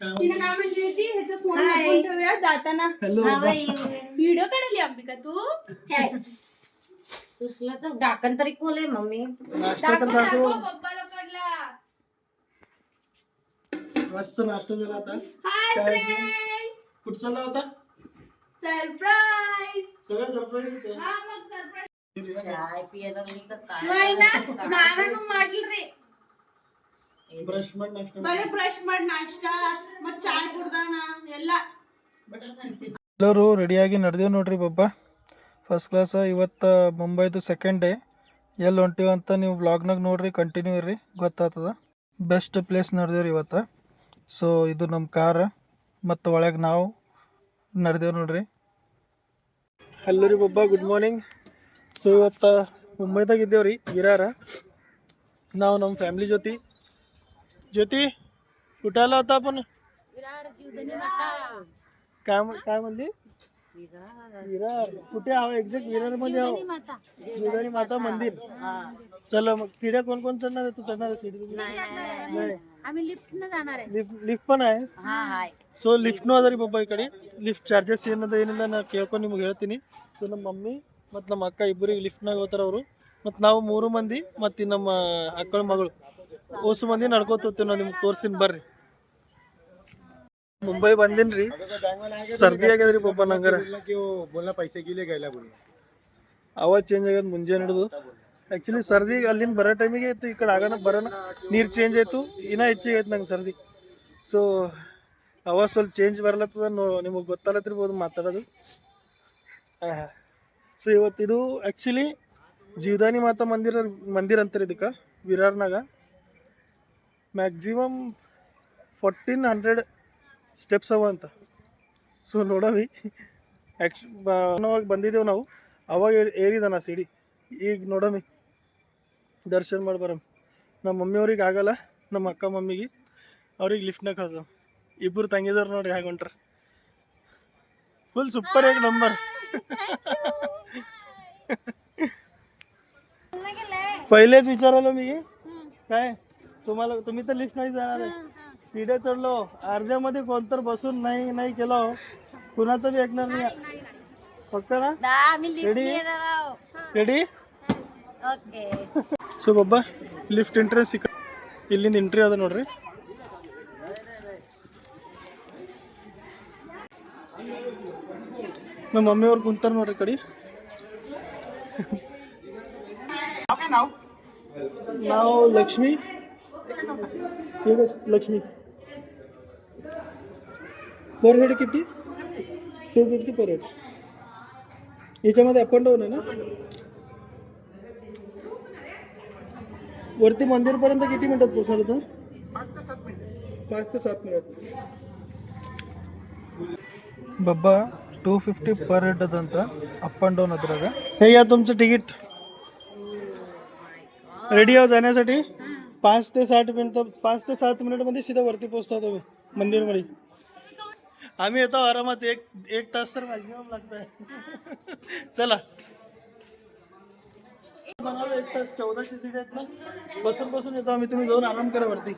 तिने काय म्हणली होती ह्याचा फोन लपवून ठेवूया जाताना. व्हिडिओ काढली अंबिका तू. उचलाचं ढाकण तरी खोले मम्मी. दाखव पप्पाला पडला. मस्त नाश्ता झाला आता. Hi friends. कुठं चालला होता? सरप्राईज. सगळं सरप्राईजच आहे. हा मग सरप्राईज चाय पियाला लागली तर काय नाही ना ಸ್ನಾನನು ಮಾಡ್ಲಿ ಬ್ರಷ್ ಮಾಡಿ ನಾಷ್ಟ ಬರೀ ಬ್ರಷ್ ಮಾಡಿ ನಾಷ್ಟ ಮತ್ ಚಾಯ್ ಕುಡ್ದಾನ ಎಲ್ಲ ಎಲ್ಲರೂ ರೆಡಿಯಾಗಿ ನಡೆದೇವು ನೋಡ್ರಿ ಬಬ್ಬ. First class. ಇವತ್ತು ಮುಂಬೈದು ಸೆಕೆಂಡ್ ಡೇ. ಎಲ್ಲಿ ಹೊಂಟಿವಿ ಅಂತ ನೀವು ವ್ಲಾಗ್ನಾಗ ನೋಡ್ರಿ, ಕಂಟಿನ್ಯೂ ಇರ್ರಿ, ಗೊತ್ತಾಗ್ತದ. ಬೆಸ್ಟ್ ಪ್ಲೇಸ್ ನಡೆದೇವ್ರಿ ಇವತ್ತು. ಸೊ ಇದು ನಮ್ಮ ಕಾರ್ ಮತ್ತು ಒಳಗೆ ನಾವು ನಡೆದೇವು ನೋಡ್ರಿ. ಹಲೋ ರೀ ಬಬ್ಬ, ಗುಡ್ ಮಾರ್ನಿಂಗ್. ಸೊ ಇವತ್ತು ಮುಂಬೈದಾಗ ಇದ್ದೇವ್ರಿ ವಿರಾರ. ನಾವು ನಮ್ಮ ಫ್ಯಾಮಿಲಿ ಜೊತೆ कुठे आला होता आपण? काय म्हणली? विरार. कुठे आहो एक्झॅक्ट? विरार मध्ये आहो. जीवदानी माता मंदिर. चला मग. सीड्या कोण कोण चढणार आहे? तू चढणार आहे सीडी? नाही, आम्ही लिफ्ट न जाणार आहे. लिफ्ट पण आहे. ಸೊ ಲಿಫ್ಟ್ ನೋ ಅದರಿ ಬಬ್ಬ. ಈ ಕಡೆ ಲಿಫ್ಟ್ ಚಾರ್ಜಸ್ ಏನಿಲ್ಲ ನಾ ಕೇಳ್ಕೊಂಡು ನಿಮ್ಗೆ ಹೇಳ್ತೀನಿ. ಸೊ ನಮ್ಮ ಮಮ್ಮಿ ಮತ್ತು ನಮ್ಮ ಅಕ್ಕ ಇಬ್ಬರಿಗೆ ಲಿಫ್ಟ್ನಾಗ ಹೋಗ್ತಾರೆ ಅವರು. ಮತ್ತು ನಾವು 3 ಮಂದಿ ಮತ್ತು ನಮ್ಮ ಅಕ್ಕಳ ಮಗಳು ಓಸು ಮಂದಿ ನಡ್ಕೋತ ಹೋಗ್ತೀವಿ. ನಾವು ನಿಮ್ಗೆ ತೋರ್ಸಿನ ಬರ್ರಿ. ಮುಂಬೈ ಬಂದಿನ್ರಿ, ಸರ್ದಿ ಆಗ್ಯದ್ರಿ ಬಬ್ಬ ನಂಗರ. ಆವಾಜ್ ಚೇಂಜ್ ಆಗ್ಯದ ಮುಂಜಾನೆ ಹಿಡಿದು. ಆ್ಯಕ್ಚುಲಿ ಸರ್ದಿ ಅಲ್ಲಿಂದ ಬರೋ ಟೈಮಿಗೆ ಇತ್ತು, ಈ ಕಡೆ ಆಗೋಣ ಬರೋಣ ನೀರು ಚೇಂಜ್ ಆಯಿತು, ಇನ್ನೂ ಹೆಚ್ಚಿಗೆ ಆಯ್ತು ನಂಗೆ ಸರ್ದಿ. ಸೊ ಆವಾಜ್ ಸ್ವಲ್ಪ ಚೇಂಜ್ ಬರ್ಲತ್ತದ, ನಿಮಗೆ ಗೊತ್ತಾಗತ್ತಿರ್ಬೋದು ಮಾತಾಡೋದು. ಸೊ ಇವತ್ತಿದು ಆ್ಯಕ್ಚುಲಿ ಜೀವದಾನಿ ಮಾತಾ ಮಂದಿರ ಅಂತಾರೆ ಇದಕ್ಕೆ ವಿರಾರ್ನಾಗ. ಮ್ಯಾಕ್ಸಿಮಮ್ 1400 ಸ್ಟೆಪ್ಸ್ ಅವ ಅಂತ. ಸೊ ನೋಡವಿ ಬಂದಿದ್ದೇವೆ ನಾವು. ಅವಾಗ ಏರಿದ ನಾ ಸಿಡಿ. ಈಗ ನೋಡಮಿ ದರ್ಶನ ಮಾಡಿ ಬರಮ್. ನಮ್ಮ ಮಮ್ಮಿಯವ್ರಿಗೆ ಆಗಲ್ಲ, ನಮ್ಮ ಅಕ್ಕ ಮಮ್ಮಿಗೆ ಅವ್ರಿಗೆ ಲಿಫ್ಟ್ನಾಗ ಕಳ್ದ. ಇಬ್ಬರು ತಂಗಿದವ್ರು ನೋಡ್ರಿ ಹೇಗೆ ಹೊಂಟ್ರ. फुल सुपर एक नंबर. पहिलेच विचारलो मी काय तुम्हाला, तुम्ही तर लिफ्ट नाही जाणार आहे. सीड्या चढलो, अर्ध्यामध्ये कोणतर बसून नाही केलं, कुणाचं बी ऐकणार नाही. फक्त ना रेडी. ಓಕೆ. ಸೊ ಬಬ್ಬ ಲಿಫ್ಟ್ ಎಂಟ್ರೆನ್ಸ್ ಇಲ್ಲಿಂದ ಎಂಟ್ರಿ ಅದ ನೋಡ್ರಿ. ನಮ್ಮ ಮಮ್ಮಿಯವ್ರು ಕುಂತಾರ ನೋಡ್ರಿ ಕಡೆ. ನಾವು लक्ष्मी पर हेड किती? 250 पर हेड. याच्यामध्ये अप अँड डाऊन आहे ना. वरती मंदिरपर्यंत किती मिनिटात पोहोचणार होतं? 5 ते 7 मिनिट. बब्बा 250 पर हेड ಅದಂತ, अप अँड डाऊन अद्राಗ. हे या तुमचं तिकीट. रेडी आहो जाण्यासाठी. 5 ते 7 मिनिटमध्ये सीधा वरती पोहोचता तुम्ही मंदिरमध्ये. आम्ही येतो आरामात. एक तास तर मॅक्झिमम लागत आहे. चला 1 तास 1400 सीट आहेत ना. बसून येतो आम्ही. तुम्ही जाऊन आराम करा वरती.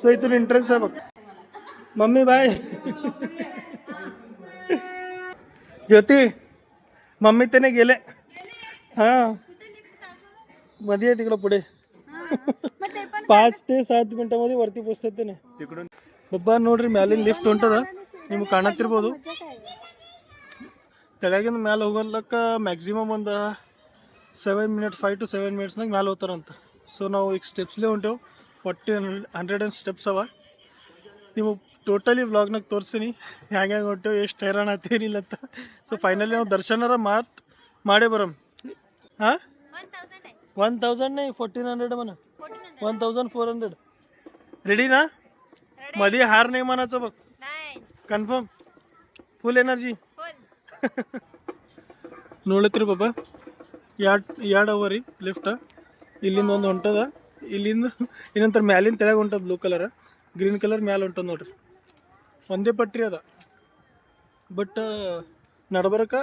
सो इथून एंट्रन्स आहे बघ. Mummy bye. ज्योती मम्मी त्याने गेले. हां मध्ये तिकडं पुढे. 5 ते 7 मिनिटांमध्ये वरती पोहोचतात त्याने. ಬಬ್ಬಾ ನೋಡ್ರಿ ಮ್ಯಾಲಿನ ಲಿಫ್ಟ್ ಹೊಂಟದ, ನಿಮ್ಗೆ ಕಾಣತ್ತಿರ್ಬೋದು. ಕೆಳಗಿನ ಮ್ಯಾಲೆ ಹೋಗಲಕ್ಕ ಮ್ಯಾಕ್ಸಿಮಮ್ ಒಂದು 7 ಮಿನಿಟ್, 5 to 7 ಮಿನಿಟ್ಸ್ನಾಗ ಮ್ಯಾಲೆ ಹೋಗ್ತಾರಂತ. ಸೊ ನಾವು ಈಗ ಸ್ಟೆಪ್ಸ್ಲೇ ಹೊಂಟೇವು. 100 ಸ್ಟೆಪ್ಸ್ ಅವ. ನೀವು ಟೋಟಲಿ ವ್ಲಾಗ್ನಾಗ ತೋರಿಸ್ತೀನಿ ಹ್ಯಾಂಗೆ ಹೊಂಟೇವು, ಎಷ್ಟು ಹೈರಾಣ ಏನಿಲ್ಲ ಅಂತ. ಸೊ ಫೈನಲಿ ನಾವು ದರ್ಶನರ ಮಾಡೇ ಬರಮ್. ಹಾಂ 1000 नाही 1400 म्हणा. 1400. रेडी ना. मध्ये हार नाही म्हणायचं बघ. कन्फर्म फुल एनर्जी. ನೋಡ್ಲತ್ತೀರಿ ಬಾಬಾ ಎರಡು ಅವರಿ ಲಿಫ್ಟ್. ಇಲ್ಲಿಂದ ಒಂದು ಹೊಂಟದ, ಇಲ್ಲಿಂದ ಇನ್ನೊಂಥರ ಮ್ಯಾಲಿನ ತೆಳಗೆ ಹೊಂಟದ. ಬ್ಲೂ ಕಲರ್ ಗ್ರೀನ್ ಕಲರ್ ಮ್ಯಾಲೆ ಹೊಂಟದ ನೋಡ್ರಿ. ಒಂದೇ ಪಟ್ರಿ ಅದ. ಬಟ್ ನಡ್ಬರಕ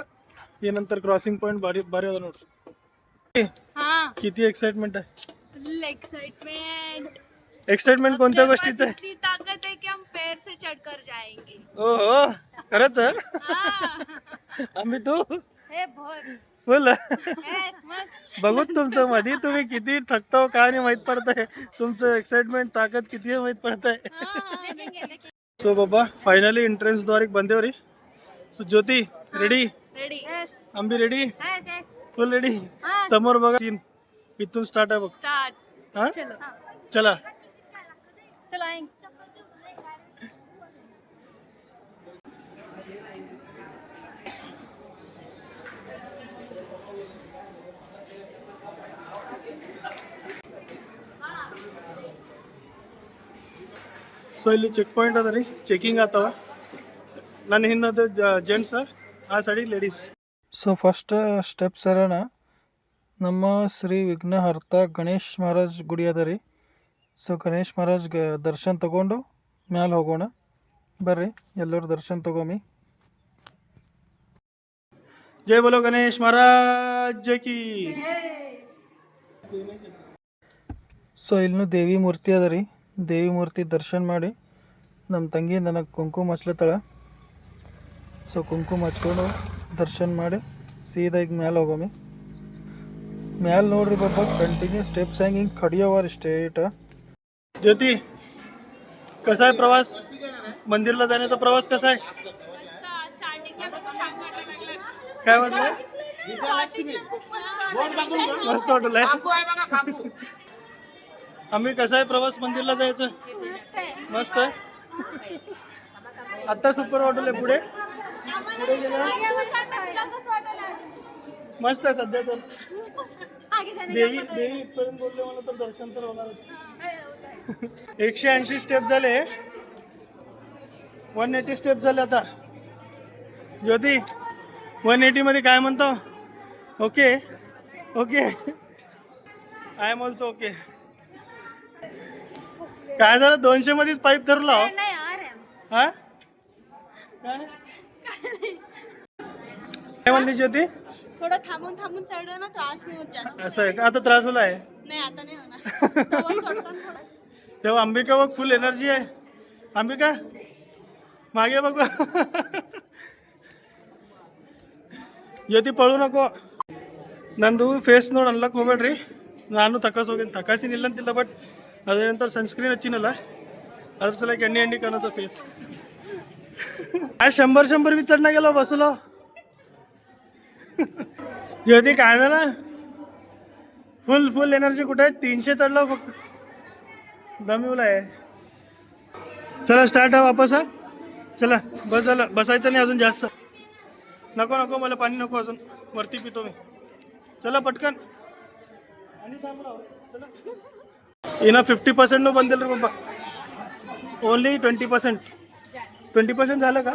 ಏನಂತಾರೆ ಕ್ರಾಸಿಂಗ್ ಪಾಯಿಂಟ್ ಭಾರಿ ಅದ ನೋಡ್ರಿ. किती एक्साइटमेंट आहे? फुल एक्साइटमेंट. एक्साइटमेंट कोणत्या गोष्टीचं आहे? ताकद आहे की हम पैर से चढ़कर जाएंगे. ओ हो खरंच हाँ. आम्ही तू हे बहुत बोल मस्त. बघू तुमचं मध्ये तुम्ही किती थकतो का आणि माहित पडतंय तुमचं एक्साइटमेंट ताकद किती आहे माहित पडतंय. सो बाबा फायनली एंट्रेंस द्वारे बंदे हो रही. सो ज्योती रेडी रेडी. आम्ही रेडी फुल रेडी. समोर बघा सीन इथून स्टार्ट आहे बघ. स्टार्ट. हा चलो चला चलो आएंगे. ಸೊ ಇಲ್ಲಿ ಚೆಕ್ ಪಾಯಿಂಟ್ ಅದ ರೀ ಚೆಕಿಂಗ್ ಆಗ್ತಾವ ನನ್ನ ಹಿಂದೆ ಜೆಂಟ್ಸ್ ಆ ಸೈಡಿ ladies. So first step Sharan ನಮ್ಮ ಶ್ರೀ ವಿಘ್ನಹರ್ತ ಗಣೇಶ್ ಮಹಾರಾಜ್ ಗುಡಿ ಅದ ರೀ. ಸೊ ಗಣೇಶ್ ಮಹಾರಾಜ್ ದರ್ಶನ ತಗೊಂಡು ಮ್ಯಾಲೆ ಹೋಗೋಣ ಬರ್ರಿ ಎಲ್ಲರೂ ದರ್ಶನ ತಗೊಮ್ಮಿ. ಜೈ ಬೋಲೋ ಗಣೇಶ್ ಮಹಾರಾಜ್ ಕಿ. ಸೊ ಇಲ್ಲೂ ದೇವಿ ಮೂರ್ತಿ ಅದ ರೀ. ದೇವಿ ಮೂರ್ತಿ ದರ್ಶನ ಮಾಡಿ ನಮ್ಮ ತಂಗಿ ನನಗೆ ಕುಂಕುಮ ಹಚ್ಲತ್ತಾಳ. ಸೊ ಕುಂಕುಮ ಹಚ್ಕೊಂಡು ದರ್ಶನ ಮಾಡಿ ಸೀದಾ ಈಗ ಮ್ಯಾಲೆ ಹೋಗೋಮಿ. ಮ್ಯಾಲೆ ನೋಡ್ರಿ ಬಾಬಾ कंटिन्यू स्टेप्स आहे ಹಿಂಗೆ खडियावर स्ट्रेट. ज्योती कसा आहे प्रवास मंदिरला जाण्याचा प्रवास कसा आहे काय वाटलं मस्त वाटलं आम्ही कसा आहे प्रवास मंदिरला जायचं मस्त आहे. आता सुपर वाटलं पुढे मस्त आहे सध्या तर देवी देवी इथपर्यंत बोलले मला तर दर्शन तर होणारच. 180 स्टेप झाले 180 स्टेप झाले आता. ज्योती 180 मध्ये काय म्हणतो okay okay I am also okay. काय झालं 200 मध्येच पाईप धरला हा काय म्हणली ज्योती. थोडं थांबून थांबून चढलं ना त्रास नाही होत जास्त. असं आहे का आता त्रास होला आहे नाही आता नाही होणार. तेव्हा सोडताना थोडंच. तेव्हा अंबिका बघ फुल एनर्जी आहे. अंबिका मागे बघ ಜ್ಯೋತಿ ಪಳು ನಕೋ ನಂದು ಫೇಸ್ ನೋಡಿ ಅನ್ಲಕ್ ಹೋಗ್ಬೇಡ್ರಿ. ನಾನು ತಕಸ್ ಹೋಗಿ ತಕಾಸಿನಿಲ್ಲ ಅಂತಿಲ್ಲ ಬಟ್ ಅದೇನಂತಾರೆ ಸನ್ಸ್ಕ್ರೀನ್ ಹಚ್ಚಿನಲ್ಲ ಅದ್ರ ಸಲಕ್ಕೆ ಎಣ್ಣೆ ಎಣ್ಣೆ ಕಾಣುತ್ತೆ ಫೇಸ್. काय 100 बी चढणं गेलो बसलो. ज्योती काय झालं फुल फुल एनर्जी कुठे आहे 300 चढलो फक्त दमिवला आहे. चला स्टार्ट आहे वापस हा चला बस झालं बसायचं नाही अजून जास्त. नको नको मला पाणी नको अजून वरती पितो मी. चला पटकन इना 50% नो बंदेल रे बाबा ओनली 20% झालं का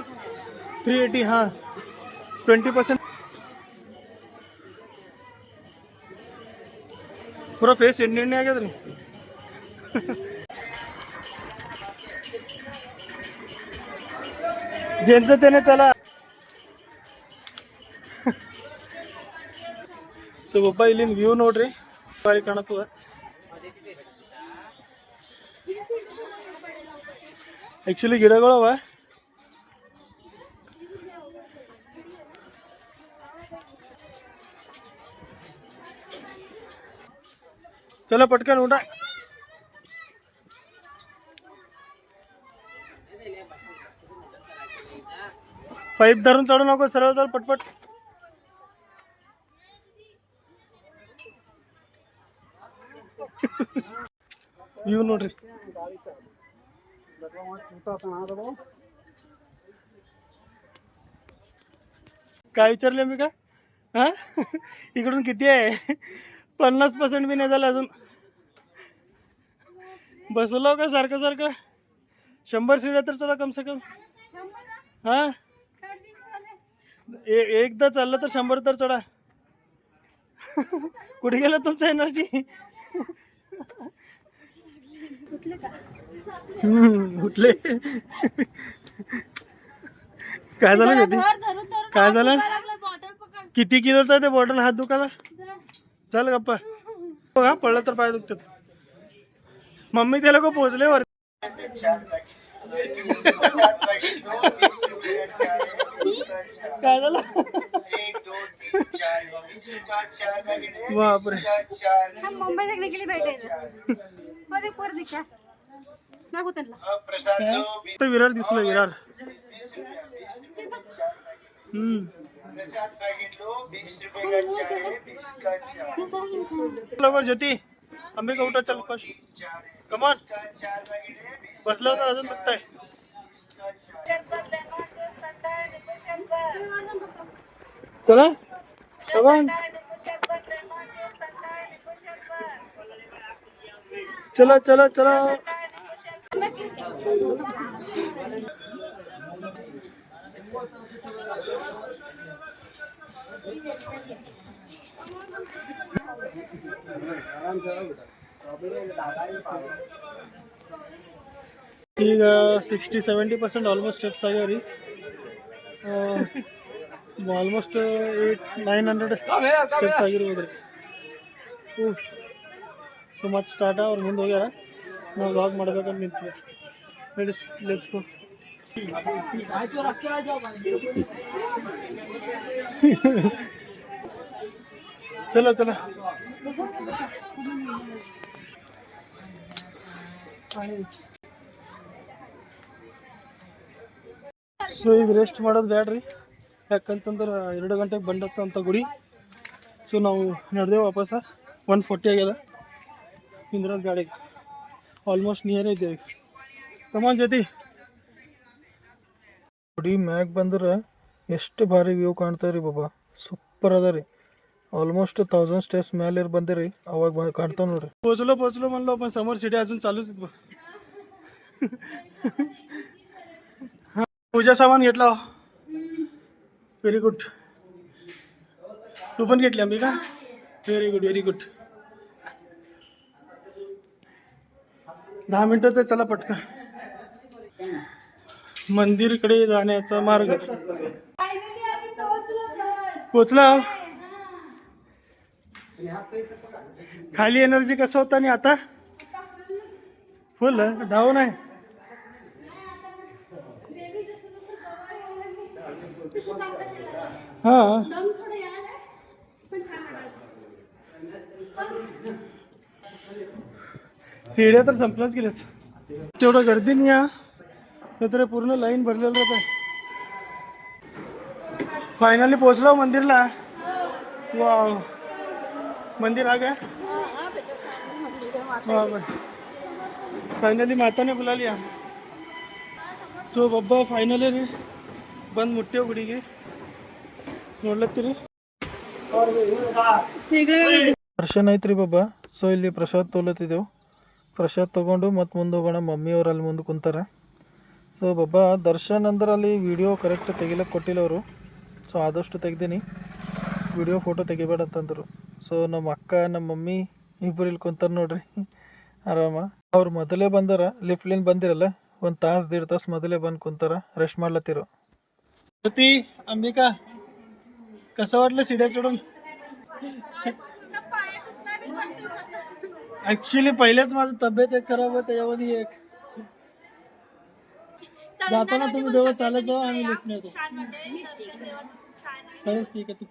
380 हां 20% पूरा फेस एंड आ गया तरी. ज्यांचं त्याने चला. ಸೊ ಒಬ್ಬ ಇಲ್ಲಿನ ವ್ಯೂ ನೋಡ್ರಿ ಬಾರಿ ಕಾಣತ್ತದ. ಆಕ್ಚುಲಿ ಗಿಡಗಳು ಅವ चला पटकन उठा. पाईप धरून चढू नको सरळ चल पटपट. व्यू ನೋಡ್ರಿ काय विचारले मी का हा इकडून किती आहे 50% बी नाही झालं अजून. बसलो का सारखं सारखं 100 सीड्या तर चढा कम से कम. हा एकदा चाललं तर 100 तर चढा. कुठे गेलं तुमचं एनर्जी उठले काय झालं काय झालं किती किलोचा आहे ते बॉटल हात दुखाला चल गप्पा बघा पडलं तर पाय दुखतात. मम्मी त्याला को पोहोचले वर काय झालं बापरे मुंबई तक निकली भेटायचं मध्ये पोर दिशा मागू त्यांना काय? विरार दिसलं विरार. लवकर ज्योती अंबिका उठा चल पश कमान बसलं होतं अजून बघताय. चला कमान चला चला चला. ಈಗ 60-70% ಆಲ್ಮೋಸ್ಟ್ ಸ್ಟೆಪ್ಸ್ ಆಗ್ಯಾವ ರೀ. ಆಲ್ಮೋಸ್ಟ್ 800-900 ಸ್ಟೆಪ್ಸ್ ಆಗಿರ್ಬೋದು ರೀ. ಸೊ ಮತ್ತೆ ಸ್ಟಾರ್ಟ್ ಅವ್ರು ಮುಂದೆ ಹೋಗ್ಯಾರ, ನಾವು ವ್ಲಾಗ್ ಮಾಡ್ಬೇಕಂತ ನಿಂತೀವಿ. Let's go. ಚಲೋ ಚಲೋ. ಸೊ ಈಗ ರೆಸ್ಟ್ ಮಾಡೋದು ಬ್ಯಾಡ್ರಿ, ಯಾಕಂತಂದ್ರೆ 2 ಗಂಟೆಗೆ ಬಂದತ್ತಂತ ಗುಡಿ. ಸೊ ನಾವು ನಡೆದೇವು ವಾಪಸ್. 140 ಆಗ್ಯದ ಇಂದ್ರದ ಗಾಡಿಗೆ. ಆಲ್ಮೋಸ್ಟ್ ನಿಯರ್ ಇದ್ದೇವೆ ಈಗ. ಕಮಾನ್ ಜ್ಯೋತಿ. ಗುಡಿ ಮ್ಯಾಗ ಬಂದ್ರೆ ಎಷ್ಟು ಭಾರಿ ವ್ಯೂ ಕಾಣ್ತಾವೆ ರೀ ಬಾಬಾ, ಸೂಪರ್ ಅದ ರೀ. ऑलमोस्ट 1000 स्टेप्स ಮೇಲೆ ಬಂದಿರಿ, ಅವಾಗ ಕಾಣ್ತಾವ ನೋಡ್ರಿ. पोचलो म्हणलो पण समोर शिडी अजून चालूच आहेत. पूजा सामान घेतला. Very good. तू पण घेतली अंबिका? Very good. 10 मिनिटाचं चला पटकन. मंदिरकडे जाण्याचा मार्ग. पोचला. खाली एनर्जी कसं होतं आणि आता फुल डाऊन आहे. हा शिड्या तर संपल्याच गेल्यात. तेवढं गर्दी नाही आहे, पूर्ण लाईन भरलेलं होतं. फायनली पोहोचलो मंदिरला. वाव, मंदिर आ गया. फाइनली माता ने बुला लिया. सो बब्बा फाइनली ರೀ ಬಂದು ಮುಟ್ಟೆವು ಗುಡಿಗೆ. ನೋಡ್ಲತ್ತೀರಿ ದರ್ಶನ ಐತ್ರಿ ಬಾಬಾ. ಸೊ ಇಲ್ಲಿ ಪ್ರಸಾದ್ ತೊಗೊಳತ್ತಿದ್ದೆವು. ಪ್ರಸಾದ್ ತೊಗೊಂಡು ಮತ್ತೆ ಮುಂದೆ ಹೋಗೋಣ. ಮಮ್ಮಿಯವ್ರು ಅಲ್ಲಿ ಮುಂದೆ ಕುಂತಾರೆ. ಸೊ ಬಾಬಾ ದರ್ಶನ್ ಅಂದ್ರೆ ಅಲ್ಲಿ ವಿಡಿಯೋ ಕರೆಕ್ಟ್ ತೆಗಿಲಕ್ಕೆ ಕೊಟ್ಟಿಲ್ಲ ಅವರು. ಸೊ ಆದಷ್ಟು ತೆಗ್ದೀನಿ, ವಿಡಿಯೋ ಫೋಟೋ ತೆಗಿಬೇಡ ಅಂತಂದರು. ಸೊ ನಮ್ಮ ಅಕ್ಕ ನಮ್ಮ ಮಮ್ಮಿ ಇಬ್ಬರು ಇಲ್ಲಿ ಕುಂತಾರೆ ನೋಡ್ರಿ ಆರಾಮ. ಅವ್ರು ಮೊದಲೇ ಬಂದಾರ, ಲಿಫ್ಟ್ಲಿಂದ ಬಂದಿರಲ್ಲ, 1 ತಾಸು 1.5 ತಾಸು ಮೊದಲೇ ಬಂದು ಕುಂತಾರ, ರೆಸ್ಟ್ ಮಾಡ್ಲತ್ತಿರು. ज्योती अंबिका कसं वाटलं शिड्या चढून? ऍक्च्युली पहिलेच माझं तब्येत एक खराब आहे, त्याच्यामध्ये एक जाताना तुम्ही देवा चालत जावा, आम्ही लिफ्ट नाही येतो. खरंच ठीक आहे. तू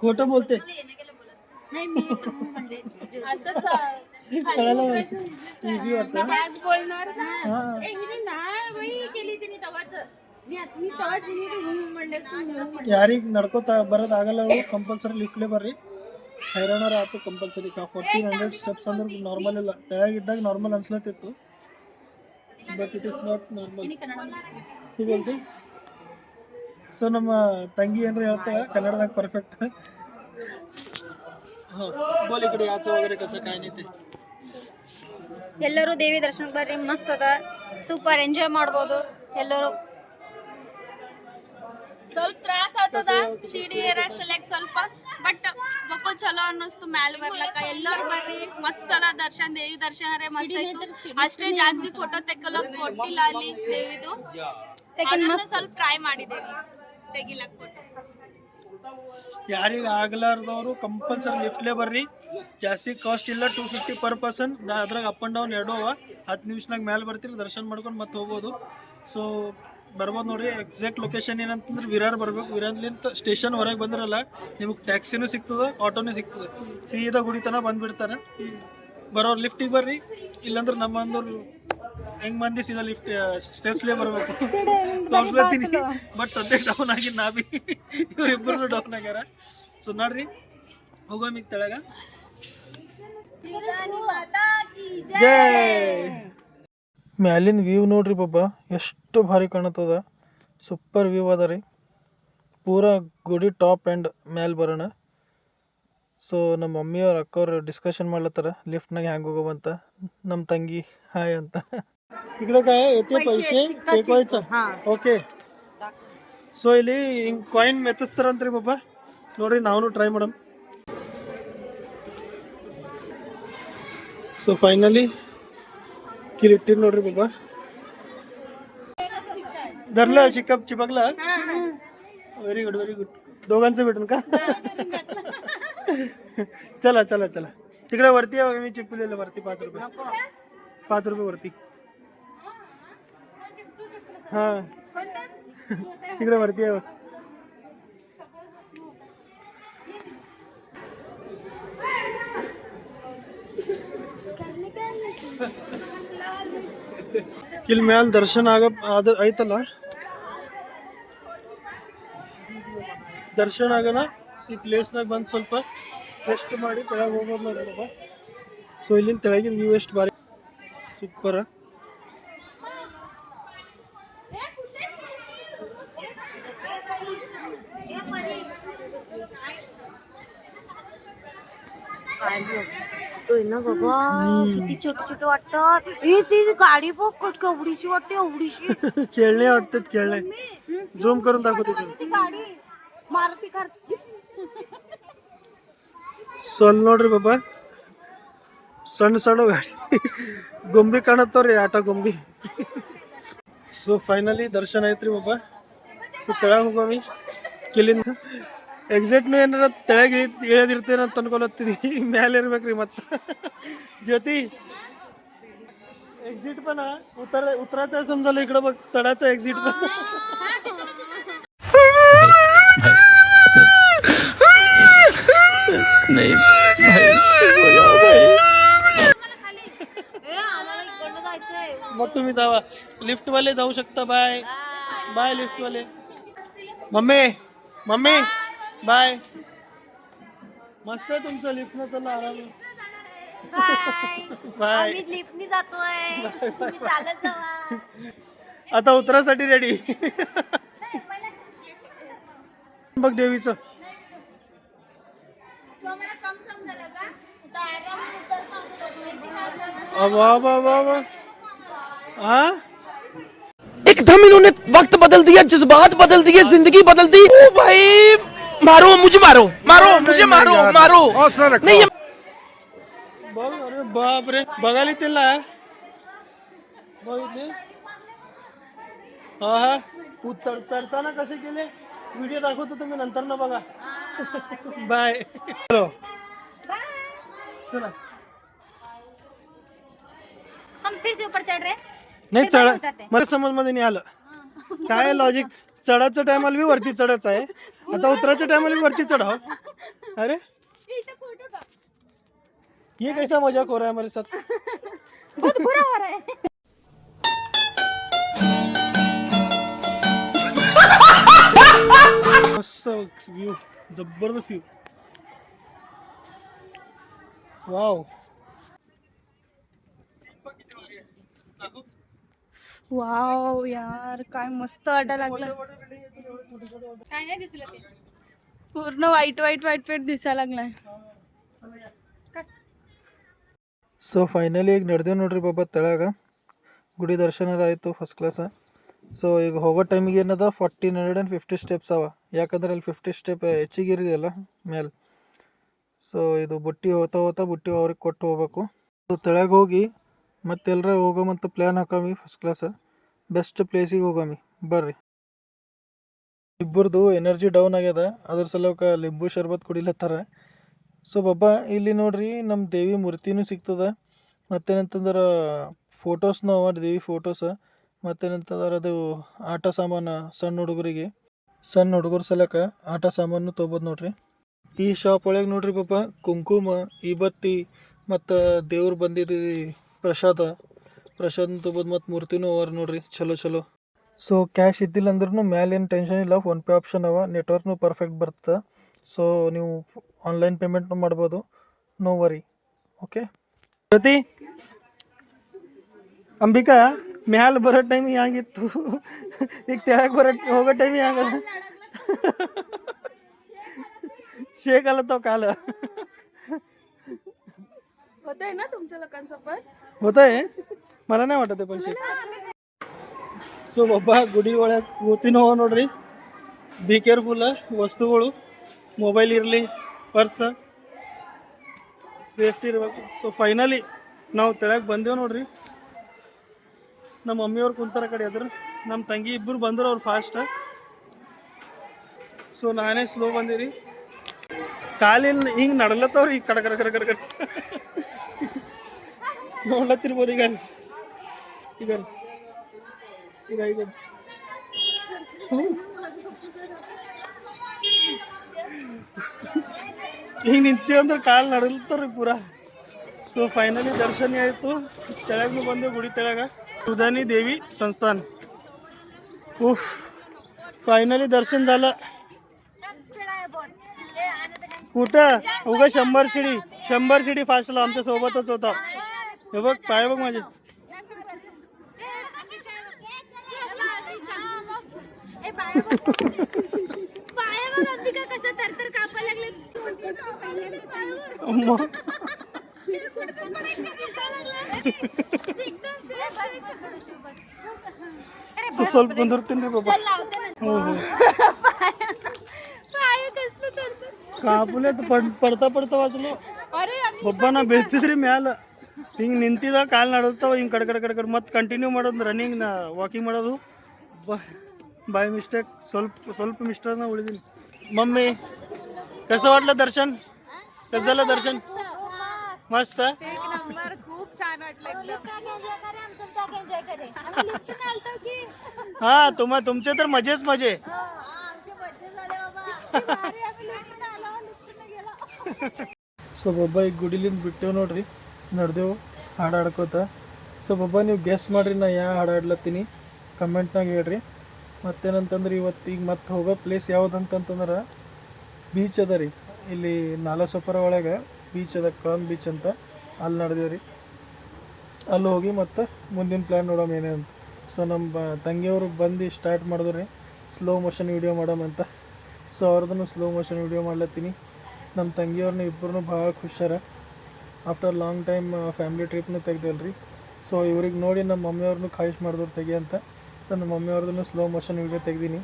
खोटं बोलते. कळायला इझी वाटतं. ಯಾರಿಗೆ ನಡ್ಕೋತಾ ಬರೋದು ಆಗಲ್ಲ, ಕಂಪಲ್ಸರಿ ಲಿಫ್ಟ್ಲೇ ಬರ್ರಿ. ಹೈರಾಣರ ಆಯ್ತು ಕಂಪಲ್ಸರಿ. 1400 ಸ್ಟೆಪ್ಸ್ ಅಂದ್ರೆ ನಾರ್ಮಲ್ ಇಲ್ಲ. ತೆಳಗಿದ್ದಾಗ ನಾರ್ಮಲ್ ಅನ್ಸ್ಲತ್ತಿತ್ತು, but it is not normal. बोलते. ಸೊ ನಮ್ಮ ತಂಗಿ ಏನ್ರ ಹೇಳ್ತಾಳೆ ಕನ್ನಡದಾಗ ಪರ್ಫೆಕ್ಟ್. बोल इकडे याचं वगैरे कसं काय नाही ते. ಎಲ್ಲರೂ ದೇವಿ ದರ್ಶನಕ್ಕೆ ಬರ್ರಿ, ಮಸ್ತ್ ಅದ, ಸೂಪರ್ ಎಂಜಾಯ್ ಮಾಡ್ಬೋದು ಎಲ್ಲರೂ. ಸ್ವಲ್ಪ ತ್ರಾಸ ಆಗ್ತದ ಶಿಡಿ ಏರಿಯಾ ಸೆಲೆಕ್ಟ್ ಸ್ವಲ್ಪ, ಬಟ್ ಮಕ್ಕಳು ಚಲೋ ಅನ್ನಿಸ್ತು ಮ್ಯಾಲ ಬರ್ಲಕ್ಕ. ಎಲ್ಲರೂ ಬರ್ರಿ, ಮಸ್ತ್ ಅದ ದರ್ಶನ, ದೇವಿ ದರ್ಶನ ರೇ ಮಸ್ತ್ ಆಯ್ತು. ಅಷ್ಟೇ ಜಾಸ್ತಿ ಫೋಟೋ ತೆಕ್ಕಲಕ್ ಕೊಟ್ಟಿಲ್ಲ ಅಲ್ಲಿ ದೇವಿದು, ಸ್ವಲ್ಪ ಟ್ರೈ ಮಾಡಿದ್ದೇವೆ ತೆಗಿಲಕ್ ಫೋಟೋ. ಯಾರಿಗೆ ಆಗ್ಲಾರ್ದವರು ಕಂಪಲ್ಸರಿ ಲಿಫ್ಟ್ಲೇ ಬರ್ರಿ. ಜಾಸ್ತಿ ಕಾಸ್ಟ್ ಇಲ್ಲ, 250 per person. ಅದ್ರಾಗ ಅಪ್ ಅಂಡ್ ಡೌನ್ 2 ಅವ. 10 ನಿಮಿಷನಾಗ ಮ್ಯಾಲೆ ಬರ್ತೀರಿ, ದರ್ಶನ ಮಾಡ್ಕೊಂಡು ಮತ್ತೆ ಹೋಗ್ಬೋದು. ಸೊ ಬರ್ಬೋದು ನೋಡ್ರಿ. ಎಕ್ಸಾಕ್ಟ್ ಲೊಕೇಶನ್ ಏನಂತಂದ್ರೆ ವಿರಾರ್ ಬರ್ಬೇಕು. ವಿರಾರ್ಲಿಂದ ಸ್ಟೇಷನ್ ಹೊರಗೆ ಬಂದ್ರಲ್ಲ ನಿಮಗೆ ಟ್ಯಾಕ್ಸಿನೂ ಸಿಗ್ತದೆ, ಆಟೋನೂ ಸಿಗ್ತದೆ. ಸೀದಾ ಗುಡಿ ತನಕ ಬಂದ್ಬಿಡ್ತಾರೆ. ಬರೋರು ಲಿಫ್ಟಿಗೆ ಬರ್ರಿ, ಇಲ್ಲಾಂದ್ರೆ ನಮ್ಮ ಅಂದವ್ರು ಹೆಂಗ್ ಮಂದಿ ಸೀದಾ ಲಿಫ್ಟ್ ಸ್ಟೆಪ್ಸ್ಲೇ ಬರ್ಬೇಕು ತೋರ್ಸ್ಲತ್ತೀನಿ. ಬಟ್ ಸದ್ಯ ಡೌನ್ ಆಗಿ ನಾವಿ ಇವ್ರಿಬ್ಬರು ಡೌನ್ ಆಗ್ಯಾರ. ಸೊ ನೋಡ್ರಿ ಹೋಗೋಮಿಗ್ ತೆಳಗ. ಮ್ಯಾಲಿನ ವ್ಯೂ ನೋಡ್ರಿ ಬಾಬಾ, ಎಷ್ಟು ಭಾರಿ ಕಾಣತ್ತದ. ಸೂಪರ್ ವ್ಯೂ ಅದ ರೀ. ಪೂರಾ ಗುಡಿ ಟಾಪ್ ಆ್ಯಂಡ್ ಮ್ಯಾಲೆ ಬರೋಣ. ಸೊ ನಮ್ಮ ಮಮ್ಮಿಯವ್ರ ಅಕ್ಕವ್ರು ಡಿಸ್ಕಷನ್ ಮಾಡ್ಲತ್ತಾರ ಲಿಫ್ಟ್ನಾಗ ಹ್ಯಾಂಗೆ ಹೋಗೋವಂತ. ನಮ್ಮ ತಂಗಿ ಹಾಯ್ ಅಂತ. इकडे काय येते पैसे टेकवायचं. ओके. ಸೊ ಇಲ್ಲಿ ಹಿಂಗೆ ಕಾಯಿನ್ ಮೆತ್ತಿಸ್ತಾರಂತ್ರಿ ಬಾಬಾ. ನೋಡ್ರಿ ನಾವು ಟ್ರೈ ಮಾಡಮ್. ಸೊ ಫೈನಲಿ किरीटिन ನೋಡ್ರಿ बाबा. धरलं शिकप चिपकला. Very good very good. दोघांचं भेटून का? चला चला चला. तिकडे वरती आहे मी चिपकलेलं वरती 5 रुपये. 5 रुपये वरती. हा तिकडे वरती आहे. ಇಲ್ಲಿ ಮ್ಯಾಲ ದರ್ಶನ ಆಯ್ತಲ್ಲ, ದರ್ಶನ ಆಗನ ಈ ಪ್ಲೇಸ್ನಾಗ ಬಂದು ಸ್ವಲ್ಪ ರೆಸ್ಟ್ ಮಾಡಿ ತೆಳಗೆ ಹೋಗೋದು ನೋಡೋಣ. ಸೊ ಇಲ್ಲಿಂದ ತೆಳಗಿನ ವ್ಯೂ ಎಷ್ಟು ಬಾರಿ ಸೂಪರ್. ना बाबा किती छोटे छोटे वाटतात. ती गाडी बघ केवढीशी वाटते, एवढीशी. खेळणे वाटतात, खेळणे. झूम करून दाखवते ती गाडी मारुती कार. ಸೊಲ್ ನೋಡ್ರಿ ಬಾಬಾ, ಸಣ್ಣ ಸಣ್ಣ ಗಾಡಿ ಗೊಂಬಿ ಕಾಣತ್ತವ್ರಿ, ಆಟ ಗೊಂಬಿ. ಸೊ ಫೈನಲಿ ದರ್ಶನ ಐತ್ರಿ ಬಾಬಾ. ಸೊ ತೆಳಗೆ ಹೋಗೋವಿ. ಇಲ್ಲಿಂದ ಎಕ್ಸಾಕ್ಟ್ ಏನಾರ ತೆಳಗೆ ಇಳಿದಿರ್ತೇನೆ ಅಂತ ಅನ್ಕೊಳತ್ತೀನಿ. ಮ್ಯಾಲೆ ಇರ್ಬೇಕ್ರಿ ಮತ್ತೆ. ज्योती एक्झिट पण उतरायचं समजायला इकडं बघ, चढायचं एक्झिट पण. नाही मग तुम्ही जावा, लिफ्ट वाले जाऊ शकता. बाय बाय लिफ्ट वाले. Mummy mummy bye. मस्त आहे तुमचं लिफ्टनं. चला आराम. बाय. आम्ही लिफ्टनी जातोय, तुम्ही चालत जावा. आता उतरासाठी रेडी. बघ देवीचं. वाह वाह वाह वाह. हाँ एकदम इन्होंने वक्त बदल दिया, जज्बात बदल दिए, जिंदगी बदल दी। ओ भाई मारो मुझे, मारो मारो मुझे, मारो मारो. नहीं बघ. अरे बाप रे, बघायला तिला बघितले. हा हा चढताना कसे केले व्हिडिओ दाखवतो तुम्ही नंतर ना बघा. बाय. चलो चला. हम फिर से ऊपर चढ़ रहे. नाही चढ मला समज मध्ये नाही आलं काय लॉजिक. चढायच्या टायमाला बी वरती चढायचं आहे, आता उतरायच्या टायमाला बी वरती चढाव. अरे ये कैसा मजाक हो रहा है हमारे साथ. बहुत बुरा हो रहा है. मस्त व्यू, जबरदस्त व्यू. वाव. वाव यार, काय मस्त वाटायला लागलं. काय नाही दिसलं ते, पूर्ण वाईट वाईट वाईट वाईट दिसायला लागलाय. ಸೊ ಫೈನಲಿ ಈಗ ನಡೆದೇವು ನೋಡ್ರಿ ಬಾಬಾ ತೆಳಗ. ಗುಡಿ ದರ್ಶನ ಆಯಿತು ಫಸ್ಟ್ ಕ್ಲಾಸ. ಸೊ ಈಗ ಹೋಗೋ ಟೈಮಿಗೆ ಏನದ 1450 ಸ್ಟೆಪ್ಸ್ ಅವ. ಯಾಕಂದ್ರೆ ಅಲ್ಲಿ 50 ಸ್ಟೆಪ್ ಹೆಚ್ಚಿಗೆ ಇರಲಿಲ್ಲ ಮೇಲೆ. ಸೊ ಇದು ಬುಟ್ಟಿ ಹೋಗ್ತಾ ಬುಟ್ಟಿ ಅವ್ರಿಗೆ ಕೊಟ್ಟು ಹೋಗ್ಬೇಕು. ಸೊ ತೆಳಗೆ ಹೋಗಿ ಮತ್ತೆಲ್ಲರ ಹೋಗೋಮಂತ ಪ್ಲ್ಯಾನ್ ಹಾಕಮಿ. ಫಸ್ಟ್ ಕ್ಲಾಸ ಬೆಸ್ಟ್ ಪ್ಲೇಸಿಗೆ ಹೋಗಮಿ ಬರ್ರಿ. ಇಬ್ಬರದು ಎನರ್ಜಿ ಡೌನ್ ಆಗ್ಯದ, ಅದ್ರ ಸಲುವಾಗಿ ಲಿಂಬು ಶರ್ಬತ್ ಕುಡಿಲತ್ತಾರ. ಸೊ ಬಾಬಾ ಇಲ್ಲಿ ನೋಡ್ರಿ ನಮ್ಮ ದೇವಿ ಮೂರ್ತಿನೂ ಸಿಗ್ತದ. ಮತ್ತೇನಂತಂದ್ರೆ ಫೋಟೋಸ್ನೂ ಅವ, ದೇವಿ ಫೋಟೋಸ್. ಮತ್ತೇನಂತಂದ್ರೆ ಅದು ಆಟ ಸಾಮಾನು ಸಣ್ಣ ಹುಡುಗರ ಸಲಕ ಆಟ ಸಾಮಾನು ತೊಗೋಬೋದು ನೋಡ್ರಿ. ಈ ಶಾಪ್ ಒಳಗೆ ನೋಡ್ರಿ ಪಾಪ ಕುಂಕುಮ ಈಬತ್ತಿ ಮತ್ತು ದೇವ್ರು ಬಂದಿದ್ದು ಪ್ರಸಾದ ತೊಗೋಬೋದು. ಮತ್ತು ಮೂರ್ತಿನೂ ಅವ ನೋಡ್ರಿ ಚಲೋ. ಸೊ ಕ್ಯಾಶ್ ಇದ್ದಿಲ್ಲ ಅಂದ್ರೂ ಮ್ಯಾಲೇನು ಟೆನ್ಷನ್ ಇಲ್ಲ, ಫೋನ್ಪೇ ಆಪ್ಷನ್ ಅವ, ನೆಟ್ವರ್ಕ್ನು ಪರ್ಫೆಕ್ಟ್ ಬರ್ತದೆ. ಸೊ ನೀವು ಆನ್ಲೈನ್ ಪೇಮೆಂಟ್ನು ಮಾಡ್ಬೋದು, ನೋ ವರಿ. ಓಕೆ ಜ್ಯೋತಿ, ಅಂಬಿಕಾ ಮ್ಯಾಲ ಬರೋ ಟೈಮ್ ಹ್ಯಾಂಗಿತ್ತು, ಈಗ ತೆಳಗೆ ಹೋಗೋ ಟೈಮ್ ಹ್ಯಾಂಗದ, शेक आला तो काल होतंय ना तुमच्या लोकांचं पण होत आहे, मला नाही वाटत पण शेक. ಸೊ ಒಬ್ಬ ಗುಡಿ ಒಳಗೆ ಕೂತಿನ ಹೋಗ ನೋಡ್ರಿ, ಬಿ ಕೇರ್ಫುಲ್. ವಸ್ತುಗಳು ಮೊಬೈಲ್ ಇರಲಿ, ಪರ್ಸ್ ಸೇಫ್ಟಿ ಇರಬೇಕು. ಸೊ ಫೈನಲಿ ನಾವು ತೆಳಗೆ ಬಂದೇವು ನೋಡ್ರಿ. ನಮ್ಮ ಮಮ್ಮಿಯವ್ರು ಕುಂತಾರ ಕಡೆ ಅದ್ರ, ನಮ್ಮ ತಂಗಿ ಇಬ್ಬರು ಬಂದ್ರು, ಅವ್ರು ಫಾಸ್ಟ್. ಸೊ ನಾನೇ ಸ್ಲೋ ಬಂದಿರಿ. ಕಾಲಿನ ಹಿಂಗೆ ನಡಲತ್ತವ್ರಿ, ಈಗ ಕಡ ನೋಡ್ಲತ್ತಿರ್ಬೋದು. ಈಗ ಹಿಂಗೆ ನಿಂತೀವಿ ಅಂದ್ರೆ ಕಾಲು ನಡಲತ್ತವ್ರಿ ಪೂರಾ. ಸೊ ಫೈನಲಿ ದರ್ಶನ ಆಯಿತು, ತೆಳಗೂ ಬಂದೆ ಗುಡಿ ತೆಳಗ, सुधानी देवी संस्थान. उफ, फायनली दर्शन झालं. कुठं उगा 100 शिडी फास्टला आमच्या सोबतच होता. हे बघ पाय बघ माझे. ಸ್ವಲ್ಪ ಬಂದಿರ್ತೀನಿ ಬಾಬಾ. ಕಾಪುಲೆ ಪಡ್ತಾ ವಾಚಲು ಒಬ್ಬ ನಾ ಬೆಳ್ತಿದ್ರಿ ಮ್ಯಾಲ ಹಿಂಗೆ ನಿಂತಿದ, ಕಾಲು ನಡತಾವ ಹಿಂಗೆ ಕಡೆ ಮತ್ತೆ ಕಂಟಿನ್ಯೂ ಮಾಡೋದು, ರನ್ನಿಂಗ್ ವಾಕಿಂಗ್ ಮಾಡೋದು. बाय मिस्टेक ಸ್ವಲ್ಪ ಮಿಸ್ಟರ್ನ उळिदीन. मम्मी कसं वाटलं दर्शन? कसं झालं दर्शन? मस्त, एक नंबर, खूप छान वाटलं एकदम. हा तुमचे तर मजेच मजे. ಸೊ ಬೊಬ್ಬ ಈಗ ಗುಡಿಲಿಂದ ಬಿಟ್ಟೆವು ನೋಡ್ರಿ, ನಡೆದೆವು ಹಾಡು ಹಾಡ್ಕೋತ. ಸೊ ಬೊಬ್ಬ ನೀವು ಗೆಸ್ ಮಾಡಿರಿ ನಾ ಯಾವ ಹಾಡು ಹಾಡ್ಲತ್ತೀನಿ, ಕಮೆಂಟ್ನಾಗ ಹೇಳ್ರಿ. ಮತ್ತೇನಂತಂದ್ರೆ ಇವತ್ತು ಈಗ ಮತ್ತೆ ಹೋಗೋ ಪ್ಲೇಸ್ ಯಾವುದಂತಂತಂದ್ರೆ ಬೀಚ್ ಅದ ರೀ, ಇಲ್ಲಿ ನಾಲಸೊಪರ ಒಳಗೆ ಬೀಚ್ ಅದ, ಕಳಂ ಬೀಚ್ ಅಂತ, ಅಲ್ಲಿ ನಡೆದೇವು ರೀ. ಅಲ್ಲಿ ಹೋಗಿ ಮತ್ತು ಮುಂದಿನ ಪ್ಲ್ಯಾನ್ ನೋಡೋಣ ಏನೇ ಅಂತ. ಸೊ ನಮ್ಮ ತಂಗಿಯವರು ಬಂದು ಸ್ಟಾರ್ಟ್ ಮಾಡಿದ್ರಿ ಸ್ಲೋ ಮೋಷನ್ ವೀಡಿಯೋ ಮಾಡೋಮಂತ. ಸೊ ಅವ್ರದ್ದು ಸ್ಲೋ ಮೋಷನ್ ವೀಡಿಯೋ ಮಾಡ್ಲತ್ತೀನಿ. ನಮ್ಮ ತಂಗಿಯವ್ರನ್ನ ಇಬ್ಬರೂ ಭಾಳ ಖುಷಿಯಾರ. ಆಫ್ಟರ್ ಲಾಂಗ್ ಟೈಮ್ ಫ್ಯಾಮಿಲಿ ಟ್ರಿಪ್ನು ತೆಗ್ದಲ್ರಿ. ಸೊ ಇವ್ರಿಗೆ ನೋಡಿ ನಮ್ಮ ಮಮ್ಮಿಯವ್ರನ್ನೂ ಖಾಯಿಷ್ ಮಾಡಿದ್ರು ತೆಗಿ ಅಂತ. ಸೊ ನಮ್ಮ ಮಮ್ಮಿಯವ್ರದ್ದು ಸ್ಲೋ ಮೋಷನ್ ವೀಡಿಯೋ ತೆಗ್ದೀನಿ.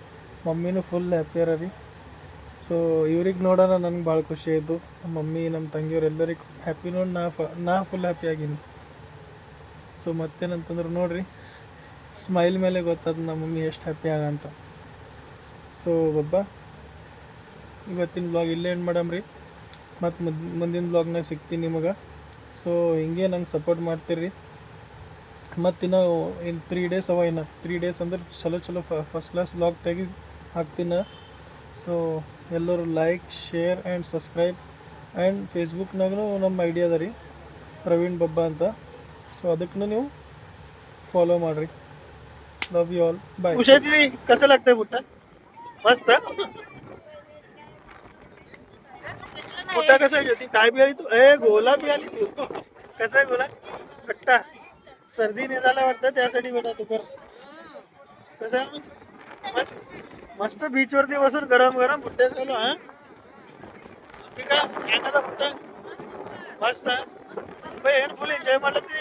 ಮಮ್ಮಿನೂ ಫುಲ್ ಹ್ಯಾಪಿಯರ ರೀ. ಸೊ ಇವ್ರಿಗೆ ನೋಡೋಣ ನನಗೆ ಭಾಳ ಖುಷಿ ಆಯಿತು. ನಮ್ಮ ಮಮ್ಮಿ ನಮ್ಮ ತಂಗಿಯವ್ರು ಎಲ್ಲರಿಗೂ ಹ್ಯಾಪಿ ನೋಡಿ ನಾ ಫುಲ್ ಹ್ಯಾಪಿ ಆಗೀನಿ. ಸೊ ಮತ್ತೇನಂತಂದ್ರೆ ನೋಡಿರಿ, ಸ್ಮೈಲ್ ಮೇಲೆ ಗೊತ್ತದ ನಮ್ಮ ಮಮ್ಮಿ ಎಷ್ಟು ಹ್ಯಾಪಿ ಆಗಂತ. ಸೊ ಒಬ್ಬ ಇವತ್ತಿನ ಬ್ಲಾಗ್ ಇಲ್ಲೇ ಎಂಡ್ ಮಾಡಮ್ರಿ, ಮತ್ತು ಮುಂದಿನ ಬ್ಲಾಗ್ನಾಗ ಸಿಗ್ತೀನಿ ನಿಮಗೆ. ಸೊ ಹಿಂಗೆ ನಂಗೆ ಸಪೋರ್ಟ್ ಮಾಡ್ತೀರಿ. ಮತ್ತು ಇನ್ನು 3 days ಅವ, ಇನ್ನು 3 days ಅಂದ್ರೆ ಚಲೋ ಫಸ್ಟ್ ಕ್ಲಾಸ್ ಬ್ಲಾಗ್ ತೆಗೆದು ಹಾಕ್ತೀನಿ. ಸೊ ಎಲ್ಲರೂ like, share and subscribe. And ಫೇಸ್ಬುಕ್ನಾಗೂ ನಮ್ಮ ಐಡಿಯಾ ಅದ ರೀ, ಪ್ರವೀಣ್ ಬಬ್ಬಾ ಅಂತ. ಸೊ ಅದಕ್ಕೂ ನೀವು फॉलो ಮಾಡ್ರಿ. लव यू ऑल, बाय. उषा दीदी कसं लागतंय बुट्टा? मस्त. बुट्टा कसा आहे ज्योती? काय पियाली तू? गोला पियाली तू. कसा आहे गोला? खट्टा. सर्दी नाही झाला वाटतं त्यासाठी बेटा तू कर. कसं आहे? मस्त बीचवरती बसून गरम बुट्टे खालो. हा ठीक आहे, एखादा बुट्टा मस्त. Full enjoy ಮಾಡಲತ್ತಿ.